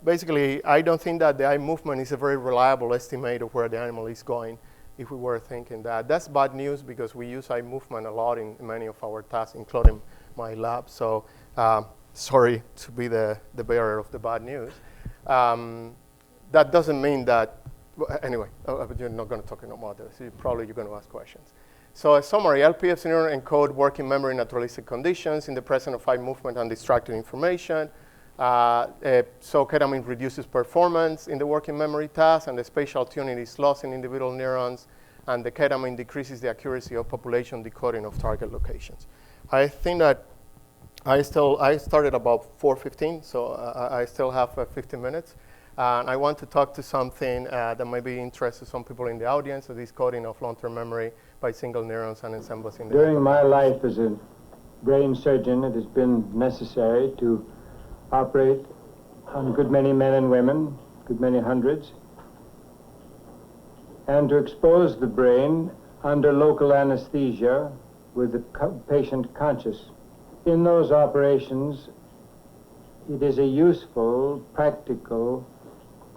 basically, I don't think that the eye movement is a very reliable estimate of where the animal is going if we were thinking that. That's bad news because we use eye movement a lot in many of our tasks, including my lab. So sorry to be the bearer of the bad news. That doesn't mean that, anyway, you're not going to talk about this. Probably you're going to ask questions. So a summary, LPFC neuron encode working memory in naturalistic conditions in the presence of eye movement and distracted information. So ketamine reduces performance in the working memory task, and the spatial tuning is lost in individual neurons, and the ketamine decreases the accuracy of population decoding of target locations. I think that I started about 4:15, so I still have 15 minutes. And I want to talk to something that may be interesting to some people in the audience, so this coding of long-term memory by single neurons and ensembles in the During my life as a brain surgeon, it has been necessary to operate on a good many men and women, a good many hundreds, and to expose the brain under local anesthesia with the patient conscious. In those operations, it is a useful, practical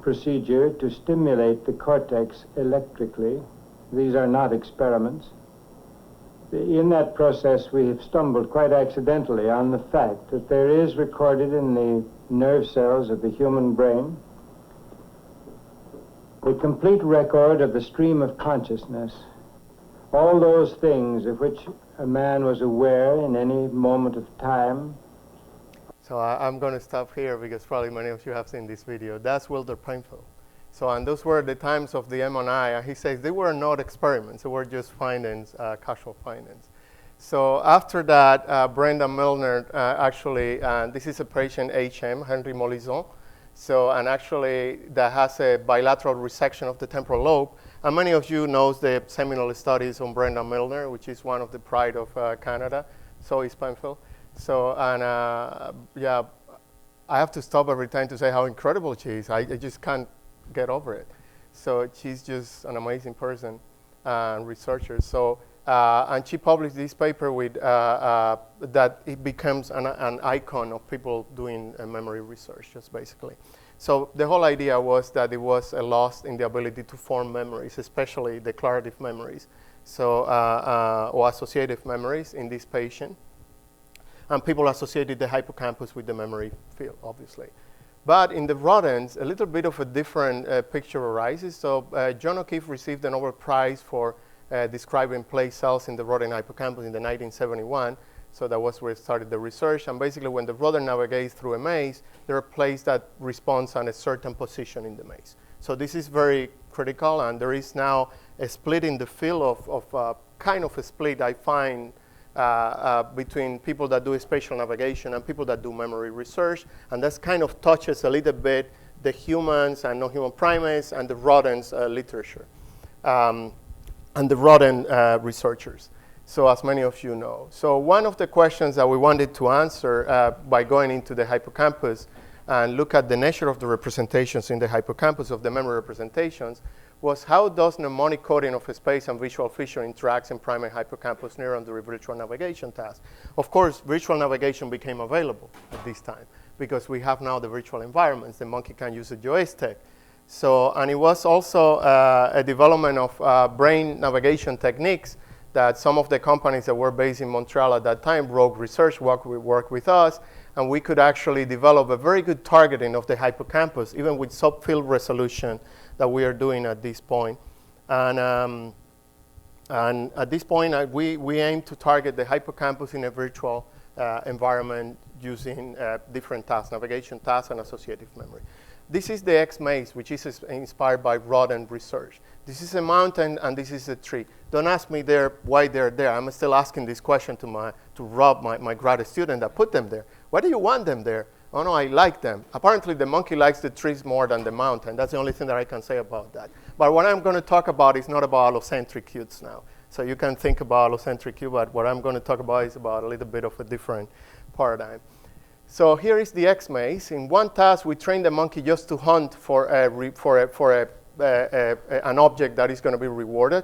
procedure to stimulate the cortex electrically. These are not experiments. In that process, we have stumbled quite accidentally on the fact that there is recorded in the nerve cells of the human brain a complete record of the stream of consciousness. All those things of which a man was aware in any moment of time. So I'm going to stop here because probably many of you have seen this video. That's Wilder Painful. So, and those were the times of the MRI, and he says they were not experiments, they were just findings, casual findings. So after that, Brenda Milner actually, this is a patient HM, Henry Molizon. So, and actually that has a bilateral resection of the temporal lobe. And many of you knows the seminal studies on Brenda Milner, which is one of the pride of Canada. So is Penfield. So, and yeah, I have to stop every time to say how incredible she is. I just can't get over it. So she's just an amazing person and researcher. So, and she published this paper with that it becomes an icon of people doing memory research, just basically. So the whole idea was that it was a loss in the ability to form memories, especially declarative memories, so or associative memories in this patient. And people associated the hippocampus with the memory field, obviously. But in the rodents, a little bit of a different picture arises. So John O'Keefe received the Nobel Prize for describing place cells in the rodent hippocampus in the 1971. So that was where it started the research. And basically, when the rodent navigates through a maze, there are places that responds on a certain position in the maze. So this is very critical, and there is now a split in the field of kind of a split I find between people that do spatial navigation and people that do memory research. And that kind of touches a little bit the humans and non-human primates and the rodents literature and the rodent researchers. So as many of you know. So one of the questions that we wanted to answer by going into the hippocampus and look at the nature of the representations in the hippocampus of the memory representations was how does mnemonic coding of a space and visual feature interacts in primate hippocampus neuron during virtual navigation tasks. Of course, virtual navigation became available at this time because we have now the virtual environments. The monkey can use a joystick. So, and it was also a development of brain navigation techniques that some of the companies that were based in Montreal at that time, Rogue Research, worked with us, and we could actually develop a very good targeting of the hippocampus, even with subfield resolution that we are doing at this point. And at this point, we aim to target the hippocampus in a virtual environment using different tasks, navigation tasks and associative memory. This is the X-maze, which is inspired by rodent research. This is a mountain and this is a tree. Don't ask me why they're there. I'm still asking this question to Rob, my grad student that put them there. Why do you want them there? Oh no, I like them. Apparently the monkey likes the trees more than the mountain. That's the only thing that I can say about that. But what I'm going to talk about is not about allocentric cues now. So you can think about allocentric cue, but what I'm going to talk about is about a little bit of a different paradigm. So here is the X-maze. In one task, we train the monkey just to hunt for an object that is going to be rewarded.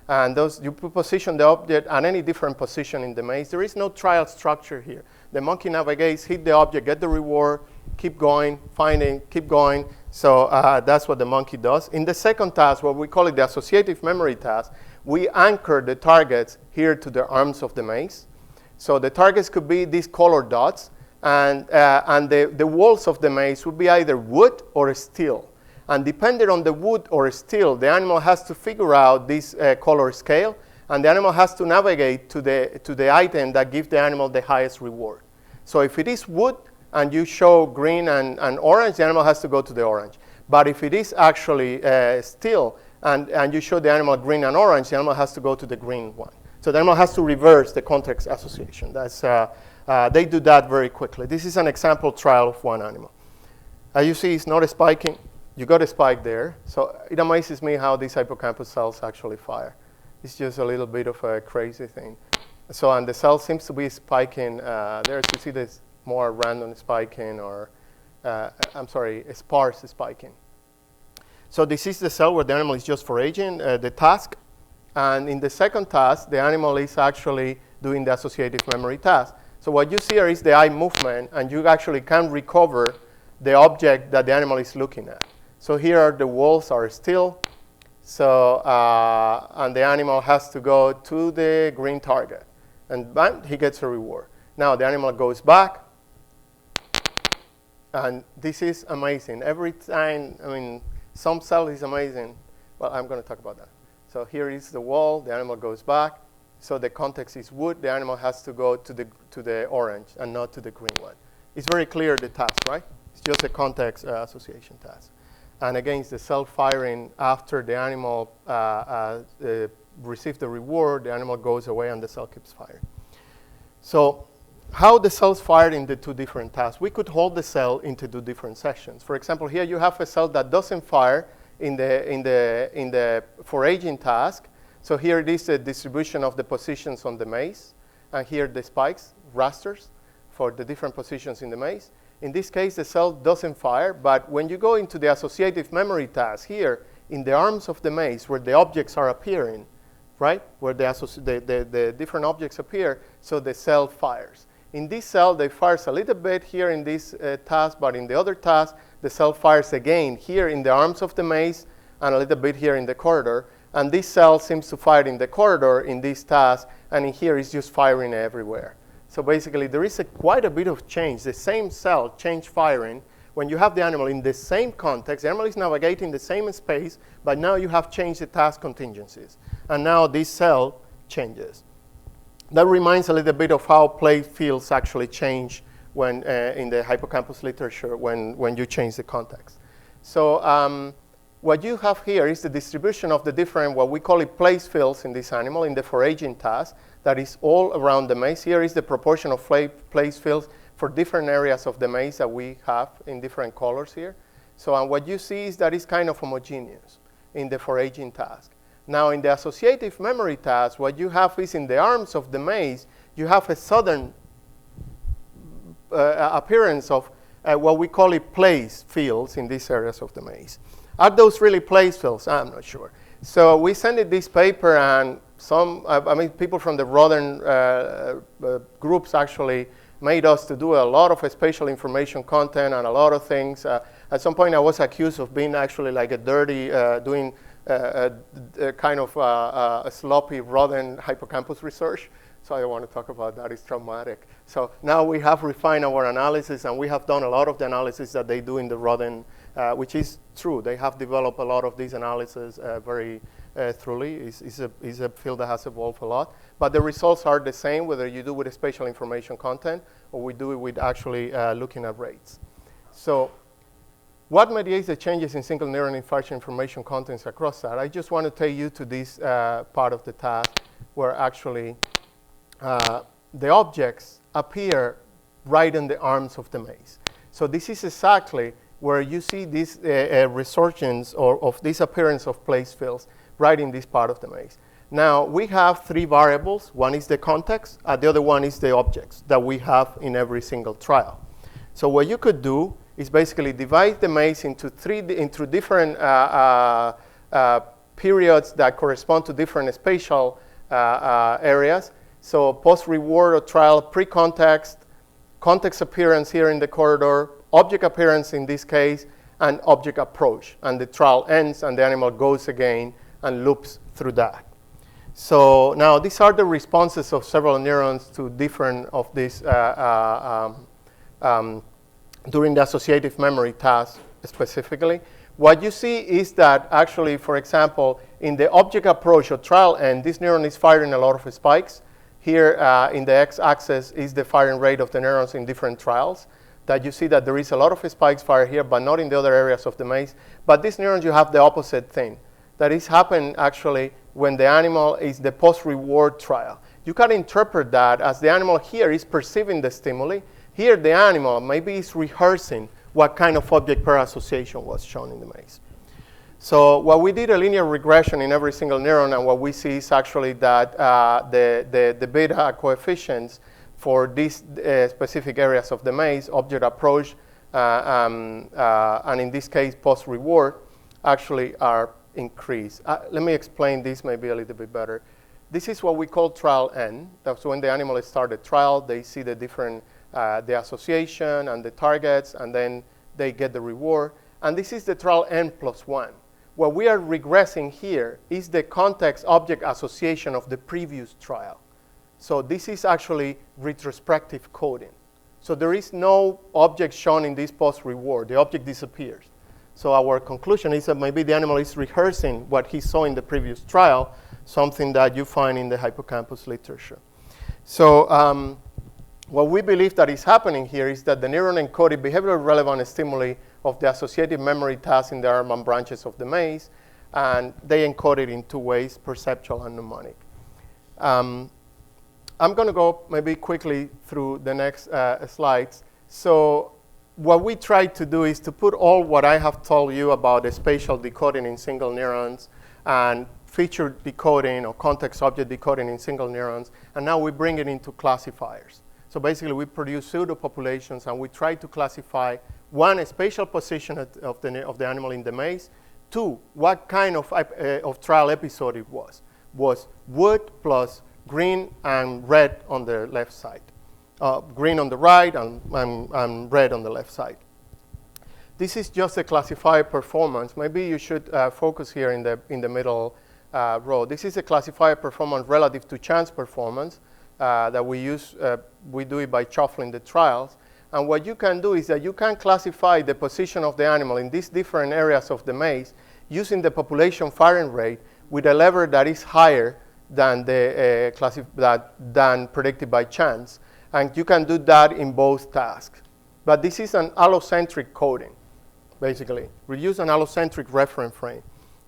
And you position the object at any different position in the maze. There is no trial structure here. The monkey navigates, hit the object, get the reward, keep going, finding, keep going. So that's what the monkey does. In the second task, what we call it the associative memory task, we anchor the targets here to the arms of the maze. So the targets could be these colored dots. And the walls of the maze would be either wood or steel. And depending on the wood or steel, the animal has to figure out this color scale, and the animal has to navigate to the item that gives the animal the highest reward. So if it is wood and you show green and orange, the animal has to go to the orange. But if it is actually steel and you show the animal green and orange, the animal has to go to the green one. So the animal has to reverse the context association. That's they do that very quickly. This is an example trial of one animal. As you see, it's not spiking. you got a spike there. So it amazes me how these hippocampus cells actually fire. It's just a little bit of a crazy thing. So, and the cell seems to be spiking. There you see this more random spiking, or I'm sorry, a sparse spiking. So this is the cell where the animal is just foraging, the task. And in the second task, the animal is actually doing the associative memory task. So what you see here is the eye movement, and you actually can recover the object that the animal is looking at. So here the walls are still. So, and the animal has to go to the green target. And bam, he gets a reward. Now the animal goes back. And this is amazing. Every time, I mean, some cell is amazing. Well, I'm going to talk about that. So here is the wall. The animal goes back. So the context is wood. The animal has to go to the orange and not to the green one. It's very clear, the task, right? It's just a context association task. And again, it's the cell firing after the animal receives the reward. The animal goes away and the cell keeps firing. So how the cells fired in the two different tasks? We could hold the cell into two different sections. For example, here you have a cell that doesn't fire in the foraging task. So here it is the distribution of the positions on the maze. And here the spikes, rasters, for the different positions in the maze. In this case, the cell doesn't fire, but when you go into the associative memory task here, in the arms of the maze where the objects are appearing, right, where the different objects appear, so the cell fires. In this cell, they fires a little bit here in this task, but in the other task, the cell fires again here in the arms of the maze and a little bit here in the corridor. And this cell seems to fire in the corridor in this task, and in here it's just firing everywhere. So basically, there is quite a bit of change. The same cell change firing. When you have the animal in the same context, the animal is navigating the same space, but now you have changed the task contingencies. And now this cell changes. That reminds a little bit of how play fields actually change when in the hippocampus literature when you change the context. So what you have here is the distribution of the different, what we call it, place fields in this animal in the foraging task. That is all around the maze. Here is the proportion of place fields for different areas of the maze that we have in different colors here. So what you see is that it's kind of homogeneous in the foraging task. Now in the associative memory task, what you have is in the arms of the maze, you have a sudden appearance of what we call it place fields in these areas of the maze. Are those really place fields? I'm not sure. So we sent it this paper, and people from the rodent groups actually made us to do a lot of spatial information content and a lot of things. At some point, I was accused of being actually like a dirty, doing a kind of a sloppy rodent hippocampus research. So I don't want to talk about that. It's traumatic. So now we have refined our analysis, and we have done a lot of the analysis that they do in the rodent, which is true. They have developed a lot of these analyses very thoroughly. It's a field that has evolved a lot. But the results are the same, whether you do with a spatial information content or we do it with actually looking at rates. So what mediates the changes in single neuron infarction information contents across that? I just want to take you to this part of the task where actually the objects appear right in the arms of the maze. So this is exactly where you see this resurgence of this appearance of place fields right in this part of the maze. Now, we have three variables. One is the context, the other one is the objects that we have in every single trial. So what you could do is basically divide the maze into different periods that correspond to different spatial areas. So post-reward or trial, pre-context, context appearance here in the corridor, object appearance in this case, and object approach. And the trial ends, and the animal goes again and loops through that. So now these are the responses of several neurons to different of these during the associative memory task specifically. What you see is that actually, for example, in the object approach or trial end, this neuron is firing a lot of spikes. Here in the x-axis is the firing rate of the neurons in different trials. That you see that there is a lot of spikes fired here, but not in the other areas of the maze. But these neurons, you have the opposite thing. That is happening actually when the animal is the post-reward trial. You can interpret that as the animal here is perceiving the stimuli. Here the animal maybe is rehearsing what kind of object pair association was shown in the maze. So what we did a linear regression in every single neuron, and what we see is actually that the beta coefficients for these specific areas of the maze, object approach, and in this case, post-reward, actually are increased. Let me explain this maybe a little bit better. This is what we call trial N. That's when the animal start the trial. They see the different, the association and the targets, and then they get the reward. And this is the trial N plus 1. What we are regressing here is the context object association of the previous trial. So this is actually retrospective coding. So there is no object shown in this post-reward. The object disappears. So our conclusion is that maybe the animal is rehearsing what he saw in the previous trial, something that you find in the hippocampus literature. So what we believe that is happening here is that the neuron encoded behavioral relevant stimuli of the associative memory tasks in the arm and branches of the maze, and they encode it in two ways, perceptual and mnemonic. I'm going to go maybe quickly through the next slides. So what we try to do is to put all what I have told you about the spatial decoding in single neurons and feature decoding or context object decoding in single neurons, and now we bring it into classifiers. So basically, we produce pseudo-populations, and we try to classify, one, a spatial position of the animal in the maze, two, what kind of trial episode it was wood plus green and red on the left side. Green on the right and red on the left side. This is just a classifier performance. Maybe you should focus here in the middle row. This is a classifier performance relative to chance performance that we use. We do it by shuffling the trials. And what you can do is that you can classify the position of the animal in these different areas of the maze using the population firing rate with a lever that is higher than than predicted by chance. And you can do that in both tasks. But this is an allocentric coding, basically. We use an allocentric reference frame.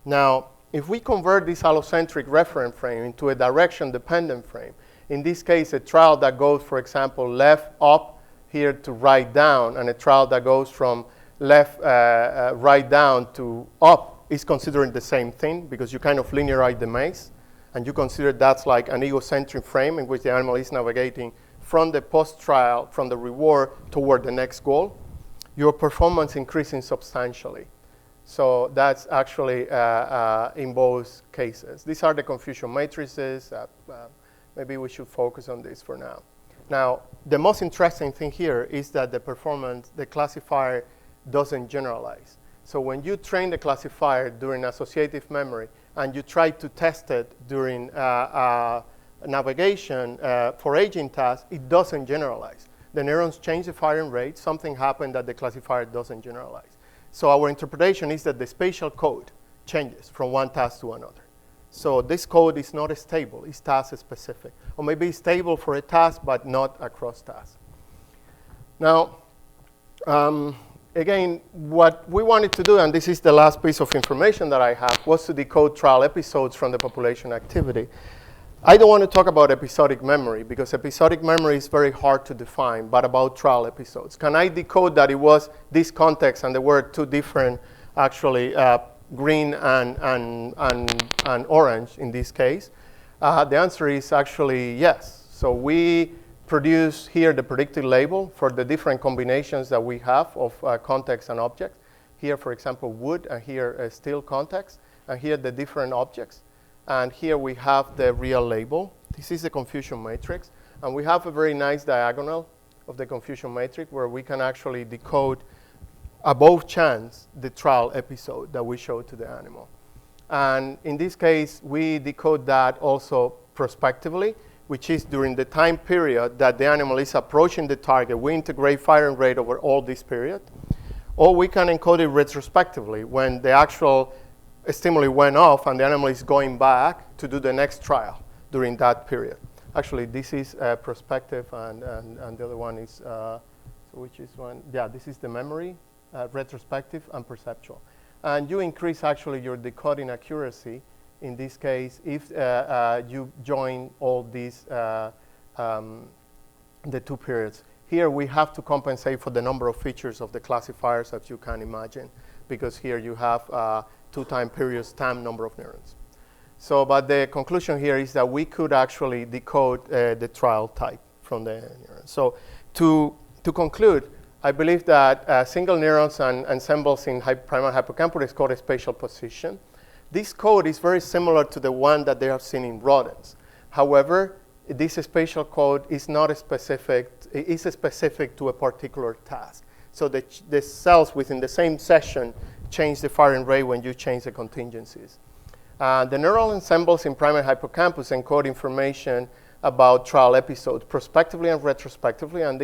Now, if we convert this allocentric reference frame into a direction-dependent frame, in this case, a trial that goes, for example, left up here to right down, and a trial that goes from left right down to up is considering the same thing because you kind of linearize the maze, and you consider that's like an egocentric frame in which the animal is navigating from the post-trial, from the reward toward the next goal. Your performance increasing substantially. So that's actually in both cases. These are the confusion matrices. Maybe we should focus on this for now. Now, the most interesting thing here is that the performance, the classifier doesn't generalize. So when you train the classifier during associative memory and you try to test it during navigation for aging tasks, it doesn't generalize. The neurons change the firing rate. Something happened that the classifier doesn't generalize. So our interpretation is that the spatial code changes from one task to another. So this code is not stable. It's task specific. Or maybe it's stable for a task, but not across tasks. Now, again, what we wanted to do, and this is the last piece of information that I have, was to decode trial episodes from the population activity. I don't want to talk about episodic memory because episodic memory is very hard to define, but about trial episodes. Can I decode that it was this context and there were two different, actually, green and orange in this case? The answer is actually yes. So we produce here the predicted label for the different combinations that we have of context and objects. Here, for example, wood, and here steel context, and here the different objects. And here we have the real label. This is the confusion matrix. And we have a very nice diagonal of the confusion matrix where we can actually decode above chance the trial episode that we show to the animal. And in this case, we decode that also prospectively, which is during the time period that the animal is approaching the target. We integrate firing rate over all this period. Or we can encode it retrospectively when the actual stimuli went off and the animal is going back to do the next trial during that period. Actually, this is prospective, and the other one is, so which is one? Yeah, this is the memory, retrospective and perceptual. And you increase actually your decoding accuracy in this case if you join all these, the two periods. here we have to compensate for the number of features of the classifiers that you can imagine, because here you have 2 time periods time number of neurons. So, but the conclusion here is that we could actually decode the trial type from the neurons. So to conclude, I believe that single neurons and symbols in primate hippocampus is called a spatial position. This code is very similar to the one that they have seen in rodents. However, this spatial code is not specific, is specific to a particular task. So the cells within the same session change the firing rate when you change the contingencies. The neural symbols in primate hippocampus encode information about trial episodes, prospectively and retrospectively, and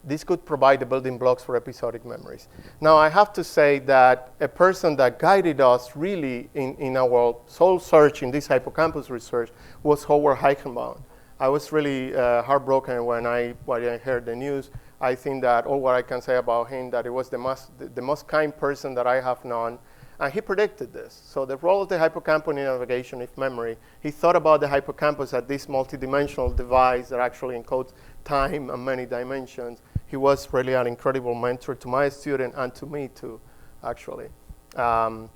this could provide the building blocks for episodic memories. Now, I have to say that a person that guided us really in our soul search in this hippocampus research was Howard Hippocampal. I was really heartbroken when I heard the news. I think that all what I can say about him, that it was the most kind person that I have known. And he predicted this. So the role of the hippocampus in navigation is memory. He thought about the hippocampus as this multidimensional device that actually encodes time and many dimensions. He was really an incredible mentor to my student and to me too, actually. Oh,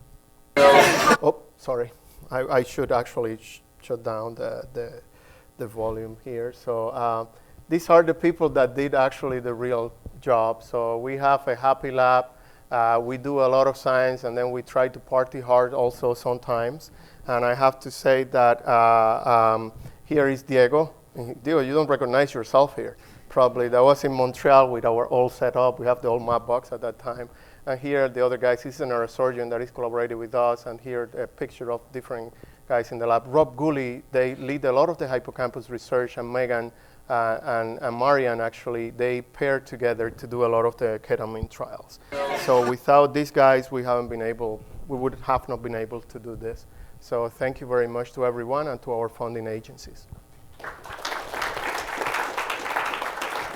sorry. I should actually shut down the volume here. So these are the people that did actually the real job. So we have a happy lab. We do a lot of science, and then we try to party hard also sometimes. And I have to say that here is Diego. Diego, you don't recognize yourself here. Probably that was in Montreal with our old setup. We have the old map box at that time. And here the other guys, this is a neurosurgeon that is collaborating with us. And here a picture of different guys in the lab. Rob Gooley, they lead a lot of the hippocampus research, and Megan and Marian, actually, they paired together to do a lot of the ketamine trials. So without these guys, we would have not been able to do this. So thank you very much to everyone and to our funding agencies.